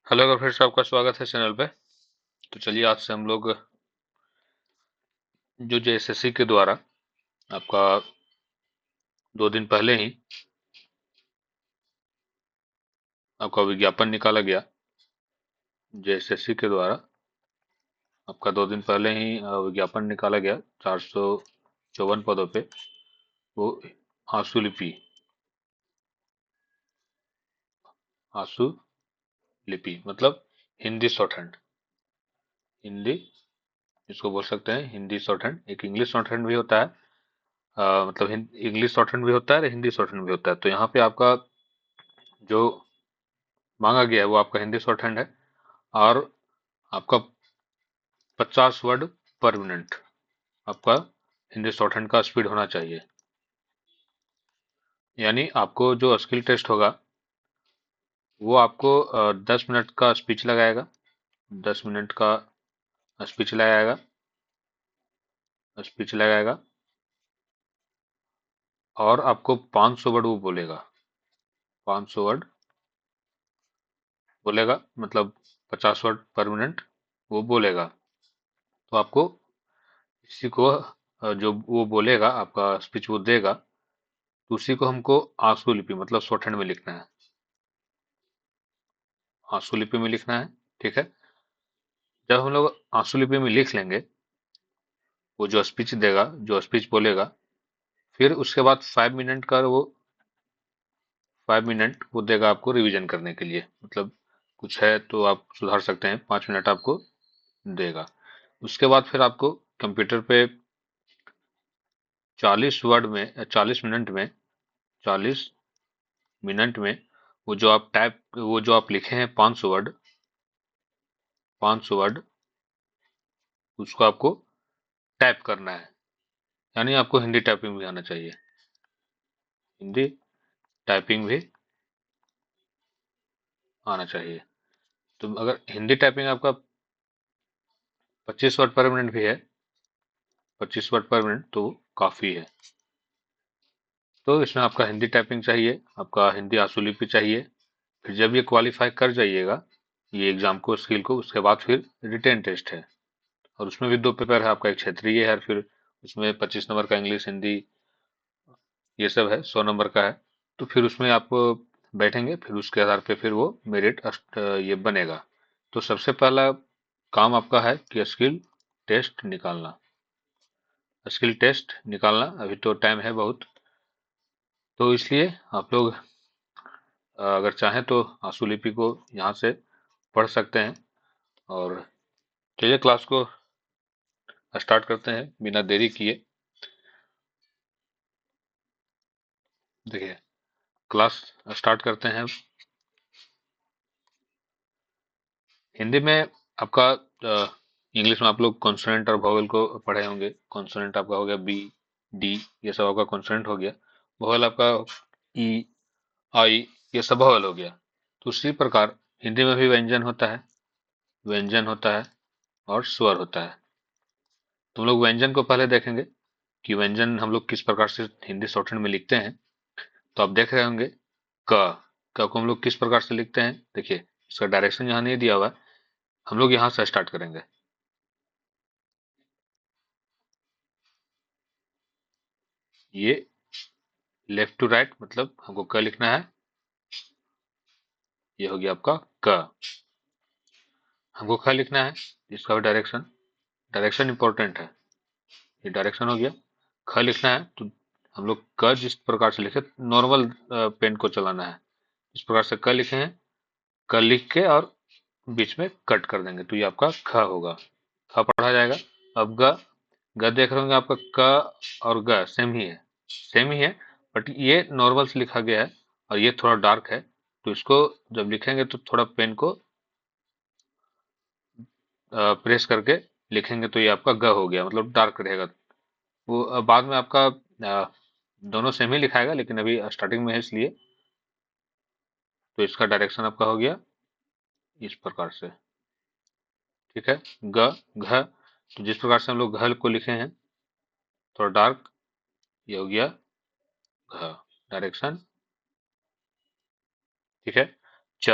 Hello अगर फिर से आपका स्वागत है चैनल पे। तो चलिए आज से हम लोग जो जेएसएससी के द्वारा आपका 2 दिन पहले ही आपका विज्ञापन निकाला गया। जेएसएससी के द्वारा आपका 2 दिन पहले ही विज्ञापन निकाला गया 454 पदों पे। वो आंसू लिपि आंसू लिपि मतलब हिंदी शॉर्ट हैंड। हिंदी इसको बोल सकते हैं हिंदी शॉर्ट हैंड। एक इंग्लिश शॉर्ट हैंड भी होता है। मतलब इंग्लिश शॉर्ट हैंड भी होता है और हिंदी शॉर्ट हैंड भी होता है। तो यहाँ पे आपका जो मांगा गया है वो आपका हिंदी शॉर्ट हैंड है। और आपका 50 वर्ड पर मिनट आपका हिंदी शॉर्ट हैंड का स्पीड होना चाहिए। यानी आपको जो स्किल टेस्ट होगा वो आपको 10 मिनट का स्पीच लगाएगा। 10 मिनट का स्पीच लगाएगा स्पीच लगाएगा और आपको 500 वर्ड वो बोलेगा। 500 वर्ड बोलेगा मतलब 50 वर्ड पर मिनट वो बोलेगा। तो आपको इसी को जो वो बोलेगा आपका स्पीच वो देगा, तो उसी को हमको आंसू लिपि मतलब शॉर्ट हैंड में लिखना है। आंसू लिपि में लिखना है। ठीक है। जब हम लोग आंसू लिपि में लिख लेंगे, वो जो स्पीच देगा जो स्पीच बोलेगा, फिर उसके बाद 5 मिनट का वो 5 मिनट वो देगा आपको रिवीजन करने के लिए। मतलब कुछ है तो आप सुधार सकते हैं, 5 मिनट आपको देगा। उसके बाद फिर आपको कंप्यूटर पे 40 मिनट में वो जो आप लिखे हैं 500 वर्ड उसको आपको टाइप करना है। यानी आपको हिंदी टाइपिंग भी आना चाहिए। हिंदी टाइपिंग भी आना चाहिए। तो अगर हिंदी टाइपिंग आपका 25 वर्ड पर मिनट भी है, 25 वर्ड पर मिनट तो काफी है। तो इसमें आपका हिंदी टाइपिंग चाहिए, आपका हिंदी आंसू चाहिए। फिर जब ये क्वालिफाई कर जाइएगा ये एग्जाम को स्किल को, उसके बाद फिर रिटेन टेस्ट है। और उसमें भी 2 पेपर है आपका, एक क्षेत्रीय है, फिर उसमें 25 नंबर का इंग्लिश हिंदी ये सब है, 100 नंबर का है। तो फिर उसमें आप बैठेंगे, फिर उसके आधार पे फिर वो मेरिट ये बनेगा। तो सबसे पहला काम आपका है कि स्किल टेस्ट निकालना। स्किल टेस्ट निकालना अभी तो टाइम है बहुत। तो इसलिए आप लोग अगर चाहें तो आंसू लिपि को यहाँ से पढ़ सकते हैं। और चलिए क्लास को स्टार्ट करते हैं बिना देरी किए। देखिए क्लास स्टार्ट करते हैं। हिंदी में आपका इंग्लिश में आप लोग कॉन्सोनेंट और वोवेल को पढ़े होंगे। कॉन्सोनेंट आपका हो गया बी, डी, ये सब आपका कॉन्सोनेंट हो गया। वोवेल आपका ई, आई, ये सब वोवेल हो गया। तो उसी प्रकार हिंदी में भी व्यंजन होता है, व्यंजन होता है और स्वर होता है। तो हम लोग व्यंजन को पहले देखेंगे कि व्यंजन हम लोग किस प्रकार से हिंदी शॉर्टहैंड में लिखते हैं। तो आप देख रहे होंगे क, क को हम लोग किस प्रकार से लिखते हैं। देखिए इसका डायरेक्शन यहाँ नहीं दिया हुआ है, हम लोग यहाँ से स्टार्ट करेंगे। ये लेफ्ट टू राइट मतलब हमको क लिखना है। ये हो गया आपका क। हमको ख लिखना है, इसका भी डायरेक्शन, डायरेक्शन इंपॉर्टेंट है। ये डायरेक्शन हो गया। ख लिखना है तो हम लोग क जिस प्रकार से लिखे नॉर्मल पेन को चलाना है, इस प्रकार से क लिखे हैं। क लिख के और बीच में कट कर देंगे तो ये आपका ख होगा। ख पढ़ा जाएगा। अब ग, ग देख रहे होंगे आपका क और ग सेम ही है, सेम ही है। बट ये नॉर्मल से लिखा गया है और ये थोड़ा डार्क है। तो इसको जब लिखेंगे तो थोड़ा पेन को प्रेस करके लिखेंगे तो ये आपका ग हो गया, मतलब डार्क रहेगा। वो बाद में आपका दोनों सेम ही लिखाएगा लेकिन अभी स्टार्टिंग में है इसलिए। तो इसका डायरेक्शन आपका हो गया इस प्रकार से। ठीक है। ग, घ, तो जिस प्रकार से हम लोग घ को लिखे हैं थोड़ा डार्क, ये हो गया घ, डायरेक्शन। ठीक है। च,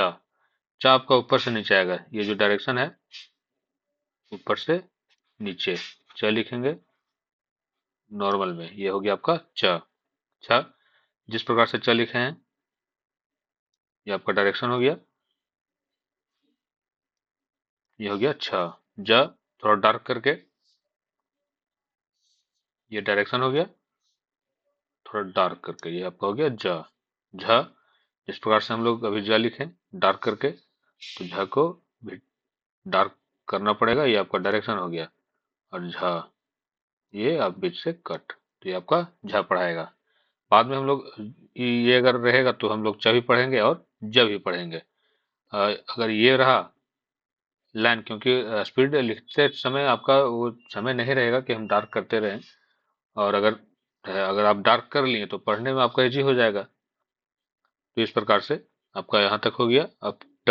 च आपका ऊपर से नीचे आएगा, ये जो डायरेक्शन है ऊपर से नीचे। च लिखेंगे नॉर्मल में, ये हो गया आपका च। छ जिस प्रकार से च लिखे हैं ये आपका डायरेक्शन हो गया, ये हो गया छ। ज थोड़ा डार्क करके, ये डायरेक्शन हो गया, थोड़ा डार्क करके, ये आपका हो गया ज। झ जिस प्रकार से हम लोग अभी ज लिखे डार्क करके, तो झ को भी डार्क करना पड़ेगा, ये आपका डायरेक्शन हो गया। और झ ये आप बीच से कट, तो ये आपका झ पढ़ाएगा। बाद में हम लोग ये अगर रहेगा तो हम लोग च भी पढ़ेंगे और ज भी पढ़ेंगे। अगर ये रहा लाइन, क्योंकि स्पीड लिखते समय आपका वो समय नहीं रहेगा कि हम डार्क करते रहें, और अगर आप डार्क कर लिए तो पढ़ने में आपका इजी हो जाएगा। तो इस प्रकार से आपका यहाँ तक हो गया। अब ट,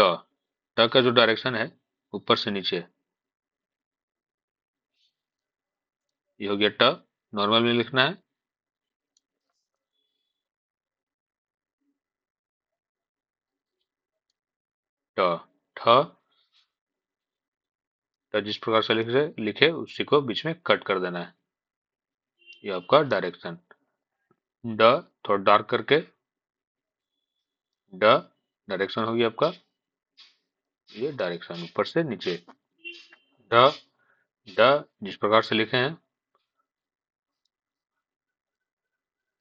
ट का जो डायरेक्शन है ऊपर से नीचे, ये हो गया ट, नॉर्मल में लिखना है। ट, ठ, ट जिस प्रकार से लिखे उसी को बीच में कट कर देना है, ये आपका डायरेक्शन। ड थोड़ा डार्क करके, ड डायरेक्शन हो गया आपका, ये डायरेक्शन ऊपर से नीचे। ड, ड जिस प्रकार से लिखे हैं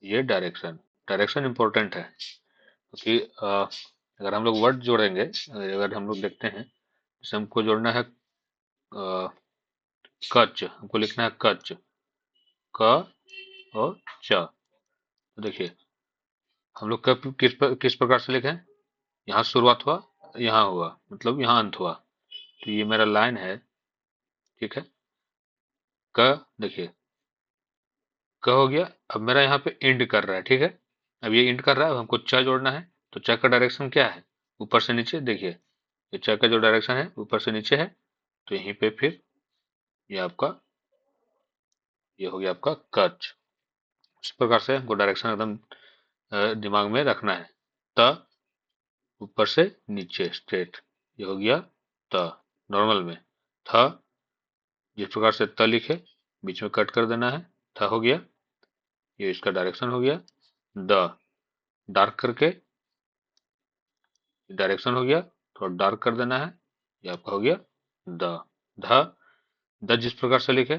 ये डायरेक्शन। डायरेक्शन इंपॉर्टेंट है, क्योंकि अगर हम लोग वर्ड जोड़ेंगे, अगर हम लोग देखते हैं जैसे हमको जोड़ना है कच, हमको लिखना है कच, क और च। तो देखिए हम लोग किस प्रकार से लिखें, यहाँ शुरुआत हुआ, यहाँ हुआ, मतलब यहाँ अंत हुआ, तो ये मेरा लाइन है, ठीक है। क देखिए क हो गया, अब मेरा यहाँ पे एंड कर रहा है, ठीक है। अब ये एंड कर रहा है, अब हमको च जोड़ना है, तो च का डायरेक्शन क्या है, ऊपर से नीचे। देखिए ये च का जो डायरेक्शन है ऊपर से नीचे है, तो यहीं पे फिर ये आपका, ये हो गया आपका कच। इस प्रकार से हमको डायरेक्शन एकदम दिमाग में रखना है। त ऊपर से नीचे स्ट्रेट, ये हो गया त नॉर्मल में। थ जिस प्रकार से त लिखे बीच में कट कर देना है, थ हो गया, ये इसका डायरेक्शन हो गया। द डार्क करके डायरेक्शन हो गया, थोड़ा डार्क कर देना है, ये आपका हो गया द। ध, द जिस प्रकार से लिखे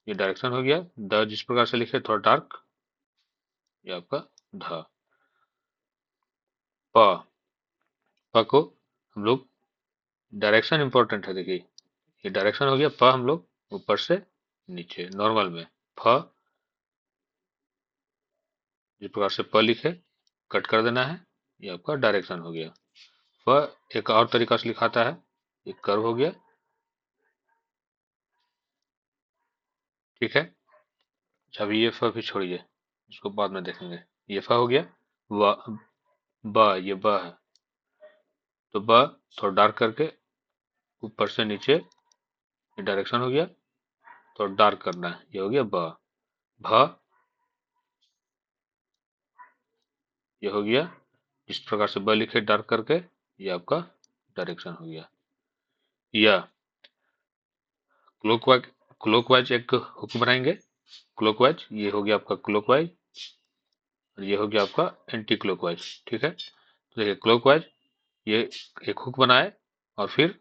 ये डायरेक्शन हो गया। द जिस प्रकार से लिखे थोड़ा डार्क, ये आपका ध। प, प को हम लोग, डायरेक्शन इंपॉर्टेंट है, देखिए ये डायरेक्शन हो गया। प हम लोग ऊपर से नीचे नॉर्मल में। फ जिस प्रकार से प लिखे कट कर देना है, ये आपका डायरेक्शन हो गया। फ एक और तरीका से लिखाता है, एक कर्व हो गया, ठीक है। अभी ये फ भी छोड़िए, इसको बाद में देखेंगे। ये फ हो गया। व, ब, ये ब है, तो ब थोड़ा डार्क करके ऊपर से नीचे, ये डायरेक्शन हो गया, थोड़ा डार्क करना है, ये हो गया ब। भ ये हो गया, इस प्रकार से ब लिखे डार्क करके, ये आपका डायरेक्शन हो गया। या क्लॉकवाइज, क्लॉकवाइज एक हुक बनाएंगे, क्लॉकवाइज ये हो गया आपका क्लॉकवाइज, और ये हो गया आपका एंटी क्लॉकवाइज, ठीक है। तो देखिए क्लॉकवाइज ये एक हुक बनाए, और फिर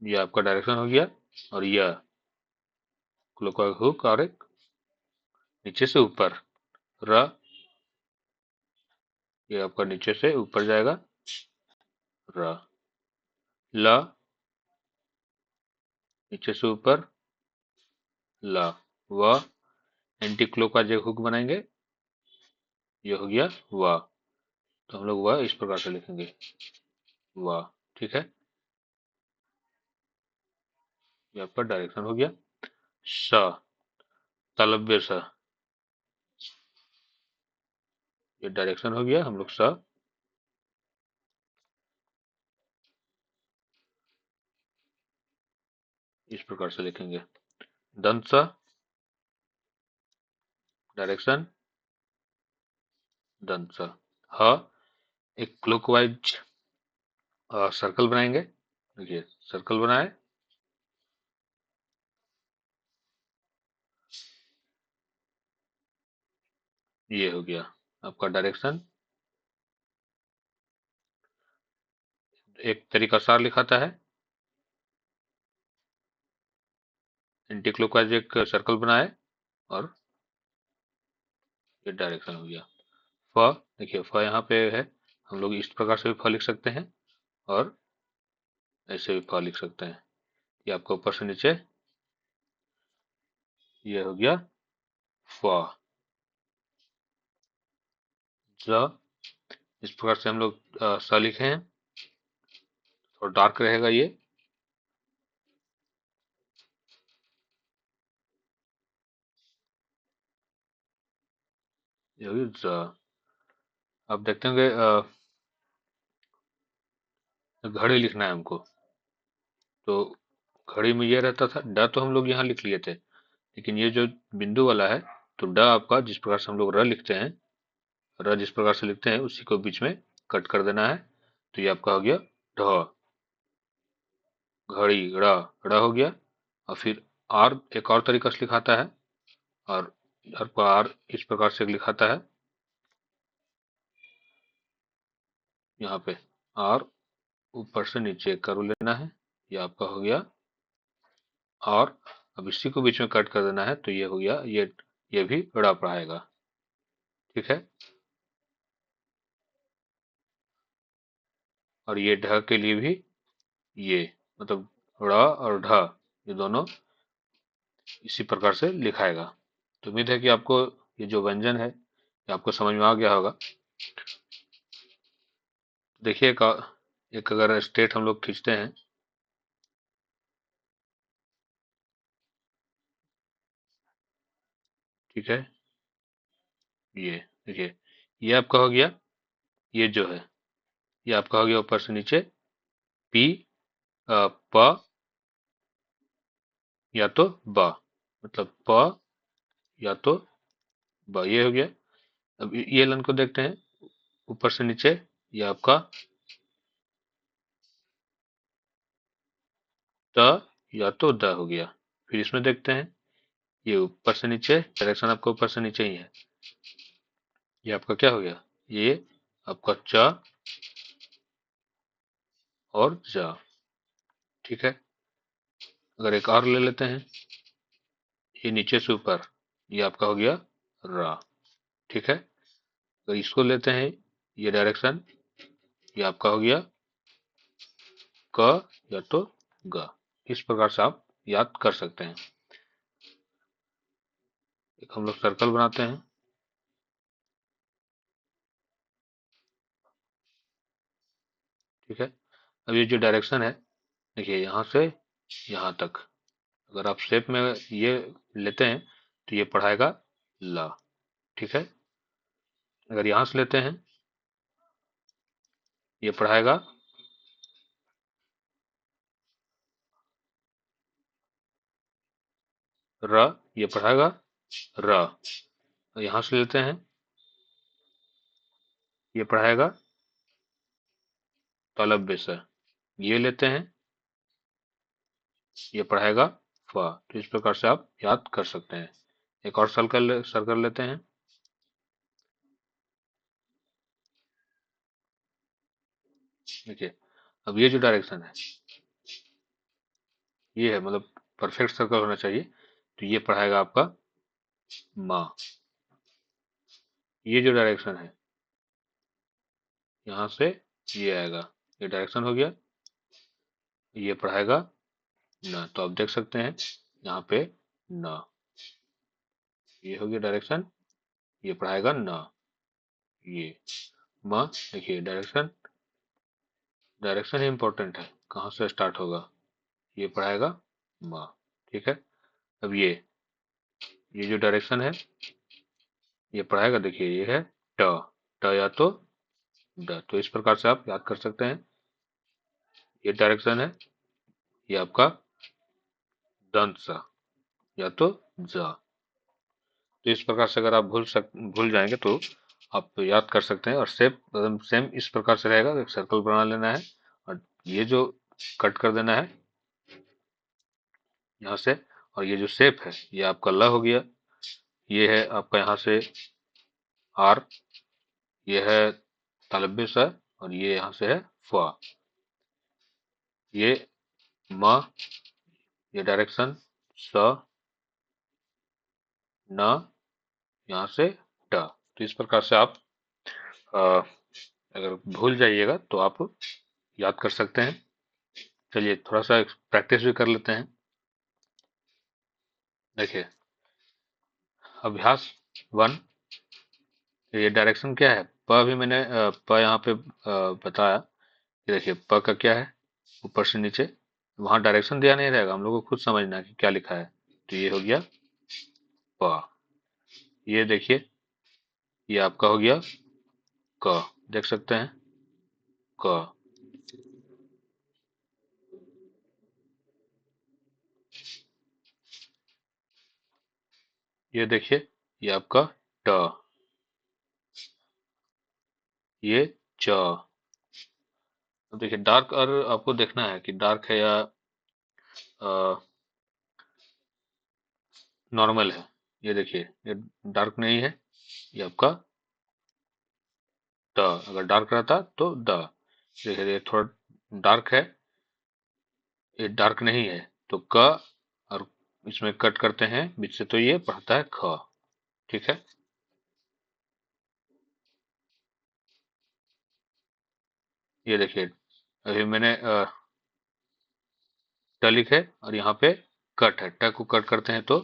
ये आपका डायरेक्शन हो गया, और यह क्लॉकवाइज हुक, और एक नीचे से ऊपर र, ये आपका नीचे से ऊपर जाएगा र। ल नीचे से ऊपर ल। व एंटी क्लॉकवाइज एक हुक बनाएंगे, ये हो गया व। तो हम लोग वह इस प्रकार से लिखेंगे वह, ठीक है। ये आपका डायरेक्शन हो गया। स, तालव्य स, ये डायरेक्शन हो गया। हम लोग स इस प्रकार से लिखेंगे। दंत स, डायरेक्शन दंत स। ह एक क्लॉकवाइज सर्कल बनाएंगे। देखिए सर्कल बनाए, ये हो गया आपका डायरेक्शन। एक तरीका सार लिखाता है, एंटी क्लॉकवाइज एक सर्कल बनाए और ये डायरेक्शन हो गया। फ, देखिए फ यहाँ पे है, हम लोग इस प्रकार से भी फ लिख सकते हैं और ऐसे भी फ लिख सकते हैं। ये आपका ऊपर से नीचे, ये हो गया फ। ज, इस प्रकार से हम लोग स लिखे हैं, थोड़ा डार्क रहेगा ये। ये हो गया ज। अब देखते होंगे घड़ी लिखना है हमको, तो घड़ी में ये रहता था, ड तो हम लोग यहाँ लिख लिए थे, लेकिन ये जो बिंदु वाला है, तो ड आपका जिस प्रकार से हम लोग र लिखते हैं, र जिस प्रकार से लिखते हैं उसी को बीच में कट कर देना है, तो ये आपका हो गया ढ। घड़ी ड़, ड़ हो गया। और फिर आर एक और तरीका से लिखाता है, और आपका आर इस प्रकार से लिखाता है, यहाँ पे आर ऊपर से नीचे कर्व लेना है, ये आपका हो गया। और अब इसी को बीच में कट कर देना है, तो ये हो गया, ये भी ड़ पढ़ाएगा। ठीक है। और ये ढ के लिए भी ये, मतलब ड़ और ढ, ये दोनों इसी प्रकार से लिखाएगा। तो उम्मीद है कि आपको ये जो व्यंजन है ये आपको समझ में आ गया होगा। देखिए एक अगर स्टेट हम लोग खींचते हैं, ठीक है, ये देखिए, ये आपका हो गया, ये जो है ये आपका हो गया ऊपर से नीचे पी, प या तो ब, मतलब प या तो ब, ये हो गया। अब ये लाइन को देखते हैं, ऊपर से नीचे ये आपका त या तो द हो गया। फिर इसमें देखते हैं, ये ऊपर से नीचे, डायरेक्शन आपका ऊपर से नीचे ही है, ये आपका क्या हो गया, ये आपका च और ज। ठीक है। अगर एक और ले लेते हैं, ये नीचे से ऊपर, ये आपका हो गया रा। ठीक है। अगर इसको लेते हैं, ये डायरेक्शन, ये आपका हो गया क या तो ग। इस प्रकार से आप याद कर सकते हैं। एक हम लोग सर्कल बनाते हैं। ठीक है। अब ये जो डायरेक्शन है, देखिए यहाँ से यहाँ तक, अगर आप शेप में ये लेते हैं तो ये पढ़ाएगा ला। ठीक है। अगर यहाँ से लेते हैं, ये पढ़ाएगा र, ये पढ़ाएगा र। यहाँ से लेते हैं, ये पढ़ाएगा तलव्य से। ये लेते हैं, ये पढ़ाएगा फ। तो इस प्रकार से आप याद कर सकते हैं। एक और सर्कल सर्कल लेते हैं। देखिए, अब ये जो डायरेक्शन है, ये है, मतलब परफेक्ट सर्कल होना चाहिए, तो ये पढ़ाएगा आपका माँ। ये जो डायरेक्शन है, यहाँ से ये आएगा, ये डायरेक्शन हो गया, ये पढ़ाएगा न। तो आप देख सकते हैं यहाँ पे न, ये हो गया डायरेक्शन, ये पढ़ाएगा न। ये म, देखिए डायरेक्शन, डायरेक्शन ही इंपॉर्टेंट है, कहाँ से स्टार्ट होगा, ये पढ़ाएगा म। ठीक है। अब ये जो डायरेक्शन है, ये पढ़ाएगा, देखिए ये है ट, ट या तो ड। तो इस प्रकार से आप याद कर सकते हैं। ये डायरेक्शन है, ये आपका दंत सा या तो ज। तो इस प्रकार से अगर आप भूल जाएंगे तो आप याद कर सकते हैं। और शेप सेम इस प्रकार से रहेगा, एक सर्कल बना लेना है और ये जो कट कर देना है यहाँ से, और ये जो शेप है ये आपका ल हो गया। ये है आपका यहाँ से आर, ये है तालब्य स, और ये यहाँ से है फ। ये म, ये डायरेक्शन स, न, यहाँ से ट। तो इस प्रकार से आप अगर भूल जाइएगा तो आप याद कर सकते हैं। चलिए थोड़ा सा प्रैक्टिस भी कर लेते हैं। देखिए अभ्यास 1, ये डायरेक्शन क्या है, प भी मैंने प यहाँ पे बताया। ये देखिए प का क्या है, ऊपर से नीचे, वहां डायरेक्शन दिया नहीं रहेगा, हम लोग को खुद समझना है कि क्या लिखा है। तो ये हो गया प। ये देखिए ये आपका हो गया क, देख सकते हैं क। ये देखिए ये आपका ट, ये च। अब देखिए डार्क और आपको देखना है कि डार्क है या नॉर्मल है। ये देखिए ये डार्क नहीं है, ये आपका ट। अगर डार्क रहता तो द। देखिए ये थोड़ा डार्क है, ये डार्क नहीं है तो क, और इसमें कट करते हैं बीच से तो ये पढ़ता है ख। ठीक है। ये देखिए अभी मैंने ट लिखे और यहाँ पे कट है, ट को कट करते हैं तो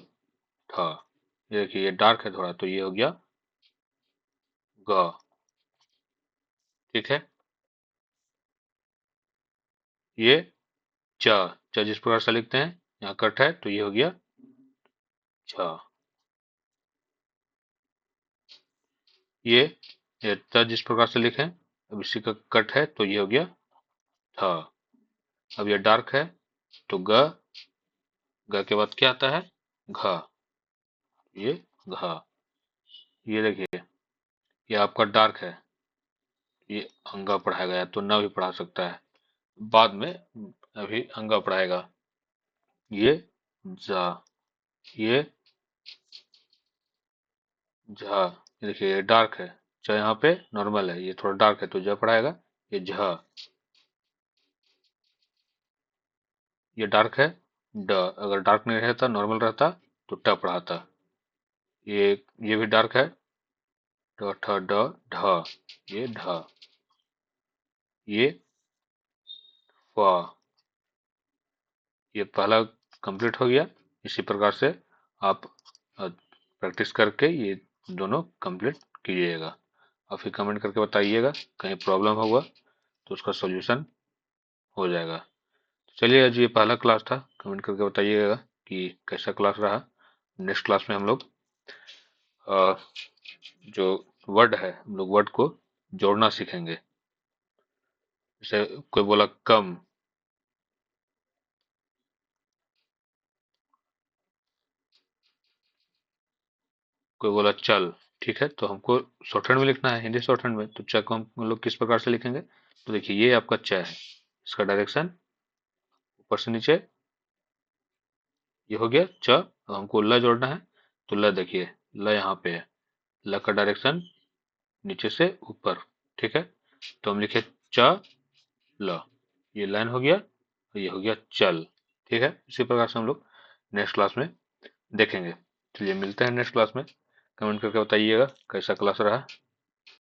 ठ। ये देखिए ये डार्क है थोड़ा तो ये हो गया ग। ठीक है। ये च, च जिस प्रकार से लिखते हैं, यहाँ कट है तो ये हो गया छ। ये त जिस प्रकार से लिखें, अब इसी का कट है तो ये हो गया थ। अब ये डार्क है तो ग, ग के बाद क्या आता है घ, ये घ। ये देखिए ये आपका डार्क है, ये अंगा पढ़ाएगा या तो न भी पढ़ा सकता है बाद में, अभी अंगा पढ़ाएगा। ये जा, ये झा। ये देखिए ये डार्क है, च यहाँ पे नॉर्मल है, ये थोड़ा डार्क है तो ज पढ़ाएगा। ये झ, ये डार्क है ड, अगर डार्क नहीं रहता नॉर्मल रहता तो ट पढ़ाता। ये भी डार्क है ड ठ ड ढ, ये ढ। ये फ, ये पहला कंप्लीट हो गया। इसी प्रकार से आप प्रैक्टिस करके ये दोनों कंप्लीट कीजिएगा और फिर कमेंट करके बताइएगा, कहीं प्रॉब्लम होगा तो उसका सॉल्यूशन हो जाएगा। तो चलिए आज ये पहला क्लास था, कमेंट करके बताइएगा कि कैसा क्लास रहा। नेक्स्ट क्लास में हम लोग जो वर्ड है, हम लोग वर्ड को जोड़ना सीखेंगे। जैसे कोई बोला कम, कोई बोला चल। ठीक है, तो हमको शॉर्टहैंड में लिखना है, हिंदी शॉर्टहैंड में। तो च को हम लोग किस प्रकार से लिखेंगे, तो देखिए ये आपका च है, इसका डायरेक्शन ऊपर से नीचे, ये हो गया च। अब हमको ल जोड़ना है तो ल देखिए ल यहाँ पे है, ल का डायरेक्शन नीचे से ऊपर। ठीक है, तो हम लिखे च ल, ये लाइन हो गया और ये हो गया चल। ठीक है, इसी प्रकार से हम लोग नेक्स्ट क्लास में देखेंगे। चलिए मिलते हैं नेक्स्ट क्लास में, कमेंट करके बताइएगा कैसा क्लास रहा।